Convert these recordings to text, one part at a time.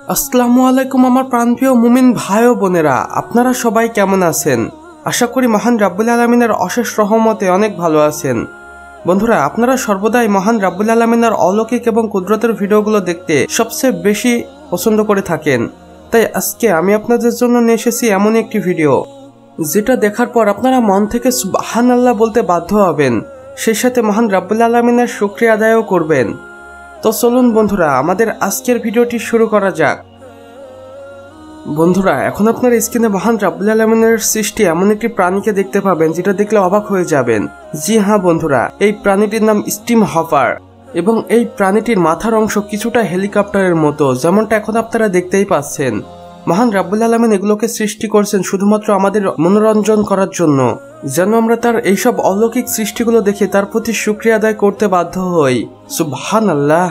আসসালামু আলাইকুম আমার প্রাণপ্রিয় মুমিন ভাই ও বোনেরা, আপনারা সবাই কেমন আছেন? আশা করি মহান রাব্বুল আলামিনের অশেষ রহমতে অনেক ভালো আছেন। বন্ধুরা, আপনারা সর্বদাই মহান রাব্বুল আলামিনের অলৌকিক এবং কুদরতের ভিডিওগুলো দেখতে সবচেয়ে বেশি পছন্দ করে থাকেন। তাই আজকে আমি আপনাদের জন্য নিয়ে এসেছি এমন একটি ভিডিও যেটা দেখার পর আপনারা মন থেকে সুবহানাল্লাহ বলতে বাধ্য হবেন, সেই সাথে মহান রাব্বুল আলামিনের শুকরিয়া আদায়ও করবেন। তো চলুন বন্ধুরা, আমাদের আজকের ভিডিওটি শুরু করা যাক। বন্ধুরা, এখন আপনার স্ক্রিনে মহান রাব্বুল আলামিনের সৃষ্টি এমন একটি প্রাণীকে দেখতে পাবেন যেটা দেখলে অবাক হয়ে যাবেন। জি হ্যাঁ বন্ধুরা, এই প্রাণীটির নাম স্টিম হপার এবং এই প্রাণীটির মাথার অংশ কিছুটা হেলিকপ্টারের মতো, যেমনটা এখন আপনারা দেখতেই পাচ্ছেন। মহান রাব্বুল আলামিন এগুলোকে সৃষ্টি করেছেন শুধুমাত্র আমাদের মনোরঞ্জন করার জন্য, যেন আমরা তার এইসব অলৌকিক সৃষ্টিগুলো দেখে তার প্রতি শুকরিয়া আদায় করতে বাধ্য হই। সুবহানাল্লাহ।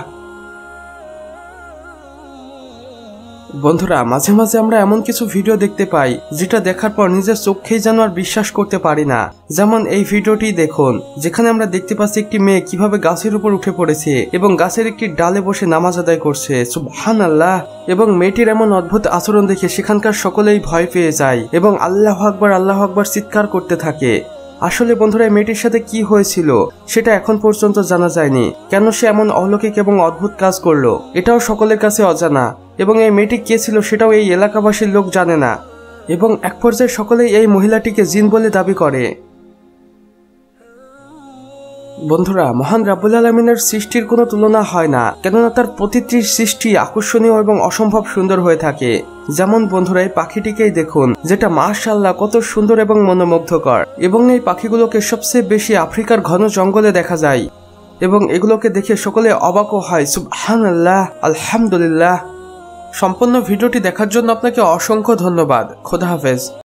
বন্ধুরা, মাঝে মাঝে আমরা এমন কিছু ভিডিও দেখতে পাই যেটা দেখার পর নিজের চোখেই যেন আর বিশ্বাস করতে পারি না। যেমন এই ভিডিওটি দেখুন, যেখানে আমরা দেখতে পাচ্ছি একটি মেয়ে কিভাবে গাছের উপর উঠে পড়েছে এবং গাছের একটি ডালে বসে নামাজ আদায় করছে। সুবহানাল্লাহ। এবং মেয়েটির এমন অদ্ভুত আচরণ দেখে সেখানকার সকলেই ভয় পেয়ে যায় এবং আল্লাহু আকবার চিৎকার করতে থাকে। আসলে বন্ধুরা, মেয়েটির সাথে কি হয়েছিল সেটা এখন পর্যন্ত জানা যায়নি। কেন সে এমন অলৌকিক এবং অদ্ভুত কাজ করলো এটাও সকলের কাছে অজানা, এবং এই মেয়েটি কে ছিল সেটাও এই এলাকাবাসীর লোক জানে না, এবং এক পর্যায়ে সকলেই এই মহিলাটিকে জিন বলে দাবি করে। বন্ধুরা, মহান রাব্বুল আলামিনের সৃষ্টির কোনো তুলনা হয় না, কেননা তার প্রতিটি সৃষ্টি আকর্ষণীয় এবং অসম্ভব সুন্দর হয়ে থাকে। যেমন বন্ধুরা, এই পাখিটিকেই দেখুন, যেটা মাশাআল্লাহ কত সুন্দর এবং মনোমুগ্ধকর, এবং এই পাখিগুলোকে সবচেয়ে বেশি আফ্রিকার ঘন জঙ্গলে দেখা যায়, এবং এগুলোকে দেখে সকলে অবাকও হয়। সুবহানাল্লাহ, আলহামদুলিল্লাহ। সম্পূর্ণ ভিডিওটি দেখার জন্য আপনাকে অসংখ্য ধন্যবাদ। খোদা হাফেজ।